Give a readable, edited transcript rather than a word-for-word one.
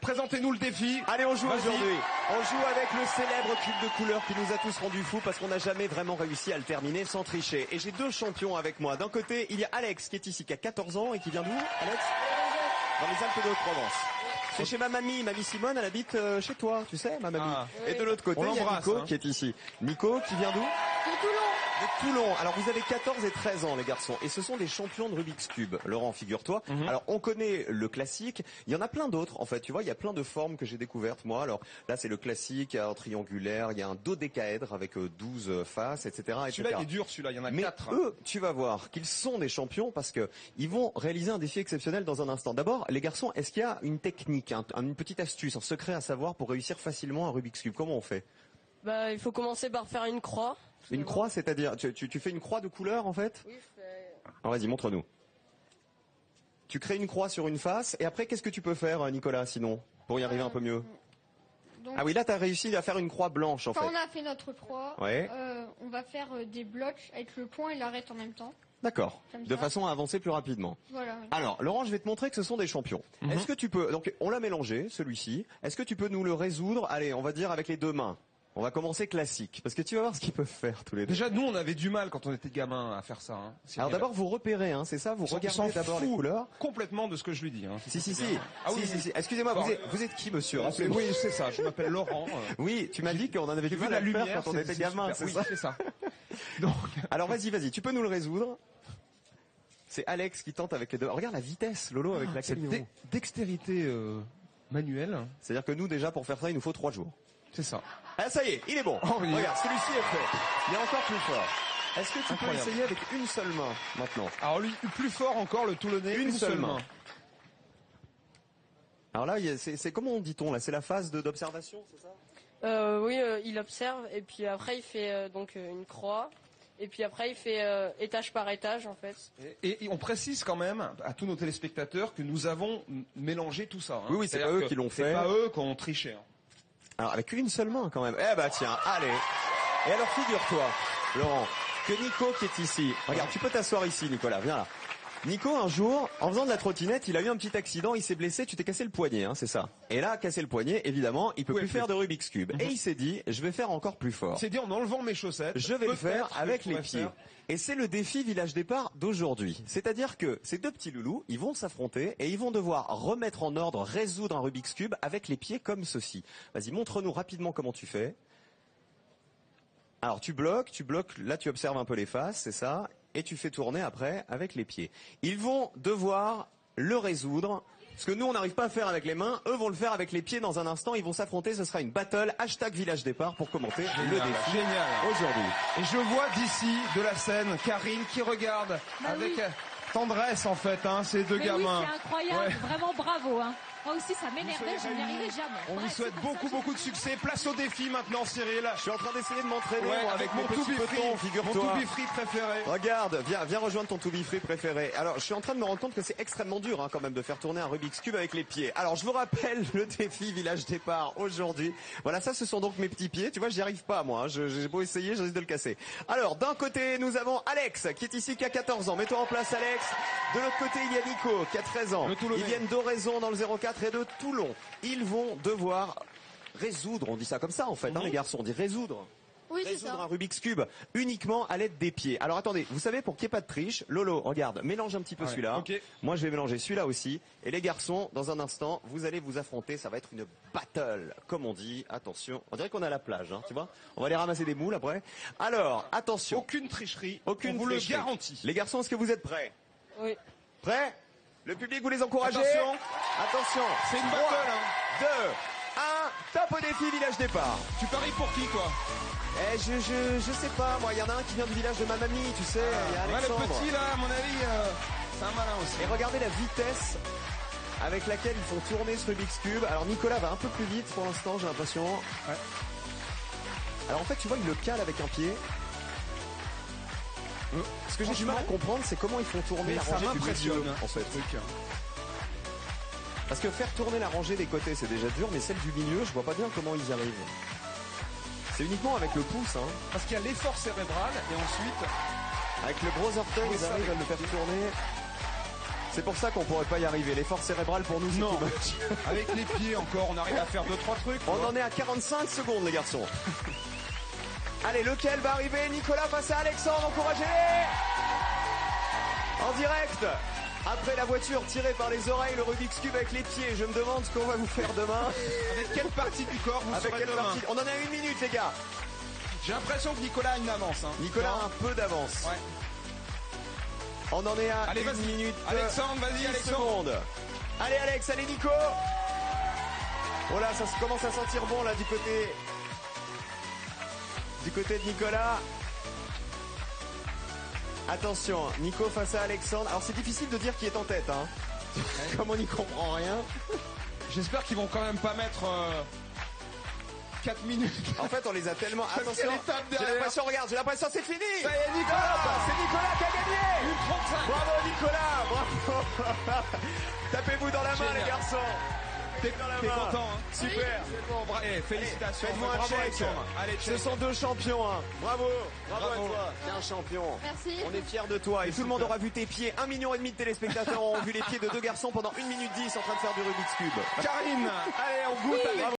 Présentez-nous le défi. Allez, on joue aujourd'hui. On joue avec le célèbre cube de couleurs qui nous a tous rendus fous parce qu'on n'a jamais vraiment réussi à le terminer sans tricher. Et j'ai deux champions avec moi. D'un côté, il y a Alex qui est ici, qui a 14 ans et qui vient d'où, Alex? Dans les Alpes de Haute-Provence. C'est chez ma mamie Simone, elle habite chez toi, tu sais, ma mamie. Et de l'autre côté, il y a Nico qui est ici. Nico qui vient d'où? De Toulon. De Toulon. Alors vous avez 14 et 13 ans les garçons et ce sont des champions de Rubik's Cube. Laurent, figure-toi. Alors on connaît le classique, il y en a plein d'autres en fait, tu vois, il y a plein de formes que j'ai découvertes moi. Alors là c'est le classique, il y a un triangulaire, il y a un dodécaèdre avec 12 faces, etc. Celui-là il est dur, celui-là, il y en a 4. Mais eux, tu vas voir qu'ils sont des champions parce que ils vont réaliser un défi exceptionnel dans un instant. D'abord, les garçons, est-ce qu'il y a une technique, une petite astuce, un secret à savoir pour réussir facilement un Rubik's Cube? Comment on fait? Bah, il faut commencer par faire une croix. Une croix, c'est-à-dire, tu fais une croix de couleur en fait? Oui, je fais... Alors vas-y, montre-nous. Tu crées une croix sur une face, et après, qu'est-ce que tu peux faire, Nicolas, sinon, pour y arriver un peu mieux? Donc, Ah oui, là, t'as réussi à faire une croix blanche, en fait. quand on a fait notre croix, Ouais. on va faire des blocs avec le point et l'arête en même temps. D'accord. Comme De ça. façon à avancer plus rapidement. Voilà. Alors, Laurent, je vais te montrer que ce sont des champions. Est-ce que tu peux, donc, on l'a mélangé, celui-ci. Est-ce que tu peux nous le résoudre? Allez, on va dire avec les deux mains. On va commencer classique, parce que tu vas voir ce qu'ils peuvent faire tous les deux. Déjà, nous, on avait du mal quand on était gamin à faire ça. Hein. Alors d'abord, vous repérez, hein, c'est ça? Vous regardez d'abord les couleurs. Complètement de ce que je lui dis. Hein. Si. Ah oui, si. Excusez-moi, vous êtes qui, monsieur? Rappelez-moi. Oui, c'est ça. Je m'appelle Laurent. Oui, tu m'as dit qu'on en avait du mal à le faire quand on était gamin, c'est oui, ça? c'est ça. Donc, alors vas-y, tu peux nous le résoudre. C'est Alex qui tente avec les deux. Regarde la vitesse, Lolo, avec laquelle ils vont. dextérité manuelle. C'est-à-dire que nous, déjà, pour faire ça, il nous faut 3 jours. C'est ça. Ah, ça y est, il est bon. Oh, oui. Regarde, celui-ci est fait. Il est encore plus fort. Est-ce que tu Incroyable. peux essayer avec une seule main, maintenant? Alors lui, plus fort encore, le Toulonnais, Une seule main. Alors là, c'est comment dit-on, là? C'est la phase d'observation, c'est ça? Oui, il observe, et puis après, il fait donc une croix. Et puis après, il fait étage par étage, en fait. Et on précise quand même à tous nos téléspectateurs que nous avons mélangé tout ça. Hein. Oui, c'est pas eux qui l'ont fait. C'est pas eux qui ont triché. Hein. Alors avec une seule main quand même. Eh bah tiens, allez. Et alors figure-toi, Laurent, que Nico qui est ici. Regarde, tu peux t'asseoir ici, Nicolas. Viens là. Nico, un jour, en faisant de la trottinette, il a eu un petit accident, il s'est blessé, tu t'es cassé le poignet, hein, c'est ça. Et là, cassé le poignet, évidemment, il peut plus faire de Rubik's Cube. Et il s'est dit, je vais faire encore plus fort. Il s'est dit, en enlevant mes chaussettes, je vais le faire avec les pieds. Et c'est le défi village départ d'aujourd'hui. C'est-à-dire que ces deux petits loulous, ils vont s'affronter et ils vont devoir remettre en ordre, résoudre un Rubik's Cube avec les pieds comme ceci. Vas-y, montre-nous rapidement comment tu fais. Alors tu bloques, là tu observes un peu les faces, c'est ça, et tu fais tourner après avec les pieds. Ils vont devoir le résoudre, ce que nous on n'arrive pas à faire avec les mains, eux vont le faire avec les pieds dans un instant, ils vont s'affronter, ce sera une battle, #village départ pour commenter le défi aujourd'hui. Et je vois d'ici, de la scène, Karine qui regarde avec tendresse en fait, hein, ces deux gamins. Oui, c'est incroyable, vraiment bravo. Hein. Moi aussi, ça m'énervait, je n'y arrivais jamais. On vous souhaite beaucoup de succès. Place au défi maintenant, Cyril. Je suis en train d'essayer de m'entraîner avec mon petit poton, figure-toi. Mon to be free préféré. Regarde, viens rejoindre ton to be free préféré. Alors, je suis en train de me rendre compte que c'est extrêmement dur hein, quand même de faire tourner un Rubik's Cube avec les pieds. Alors, je vous rappelle le défi village départ aujourd'hui. Voilà, ça ce sont donc mes petits pieds. Tu vois, j'y arrive pas moi. Hein. J'ai beau essayer, je risque de le casser. Alors, d'un côté, nous avons Alex qui est ici, qui a 14 ans. Mets-toi en place, Alex. De l'autre côté, il y a Nico qui a 13 ans. Ils viennent d'Oraison dans le 04 et de Toulon. Ils vont devoir résoudre, on dit ça comme ça en fait, hein, les garçons, on dit résoudre. Oui, c'est Résoudre ça. un Rubik's Cube uniquement à l'aide des pieds. Alors attendez, vous savez, pour qu'il n'y ait pas de triche, Lolo, regarde, mélange un petit peu celui-là. Okay. Moi je vais mélanger celui-là aussi. Et les garçons, dans un instant, vous allez vous affronter, ça va être une battle, comme on dit. Attention, on dirait qu'on est à la plage, hein, tu vois. On va aller ramasser des moules après. Alors, attention. Aucune tricherie, aucune on vous tricherie. le garantit. Les garçons, est-ce que vous êtes prêts? Oui. Prêts? Le public, vous les encouragez? Attention, c'est une 3, battle, hein. 2, 1, top au défi village départ. Tu paries pour qui, toi? Je sais pas, moi, il y en a un qui vient du village de ma mamie, tu sais, il y a Alexandre. Le petit, là, à mon avis, c'est un malin aussi. Et regardez la vitesse avec laquelle ils font tourner ce Rubik's Cube. Alors Nicolas va un peu plus vite pour l'instant, j'ai l'impression. Ouais. Alors en fait, tu vois, il le cale avec un pied. Ce que j'ai du mal à comprendre, c'est comment ils font tourner la rangée du milieu, en fait. Parce que faire tourner la rangée des côtés, c'est déjà dur, mais celle du milieu, je vois pas bien comment ils y arrivent. C'est uniquement avec le pouce, hein. Parce qu'il y a l'effort cérébral, et ensuite... Avec le gros orteil, ils arrivent à le faire tourner. C'est pour ça qu'on pourrait pas y arriver. L'effort cérébral pour nous, c'est Non. too much. Avec les pieds encore, on arrive à faire 2-3 trucs. On en est à 45 secondes, les garçons. Allez, lequel va arriver? Nicolas face à Alexandre, encouragez-les! En direct, après la voiture tirée par les oreilles, le Rubik's Cube avec les pieds. Je me demande ce qu'on va vous faire demain. Avec quelle partie du corps vous Avec serez quelle demain? partie? On en a 1 minute, les gars. J'ai l'impression que Nicolas a une avance. Hein. Nicolas Non. a un peu d'avance. Ouais. On en est à Allez, 1 vas-y. minute. Alexandre, vas-y, 10 Alexandre. secondes. Allez, Alex, allez, Nico. Oh là, ça commence à sentir bon, là, du côté de Nicolas. Attention, Nico face à Alexandre. Alors, c'est difficile de dire qui est en tête, hein. Comme on n'y comprend rien. J'espère qu'ils vont quand même pas mettre 4 minutes. En fait, on les a tellement... Parce Attention, qu'elle est tape j'ai derrière. l'impression, regarde, j'ai l'impression c'est fini. Ça y est, Nicolas. C'est Nicolas qui a gagné. 1,35. Bravo, Nicolas, bravo. Tapez-vous dans la main, Génial. les garçons. T'es dans la main. content, hein? Super. C'est bon, félicitations. Faites-moi un Bravo, check. Alexandre. Allez, Ce check. sont 2 champions, hein. Bravo. Bravo à Bravo. toi. T'es un champion. Merci. On est fiers de toi. Et tout le monde aura vu tes pieds. 1,5 million de téléspectateurs ont vu les pieds de 2 garçons pendant 1 minute 10 en train de faire du Rubik's Cube. Karine, allez, on goûte avec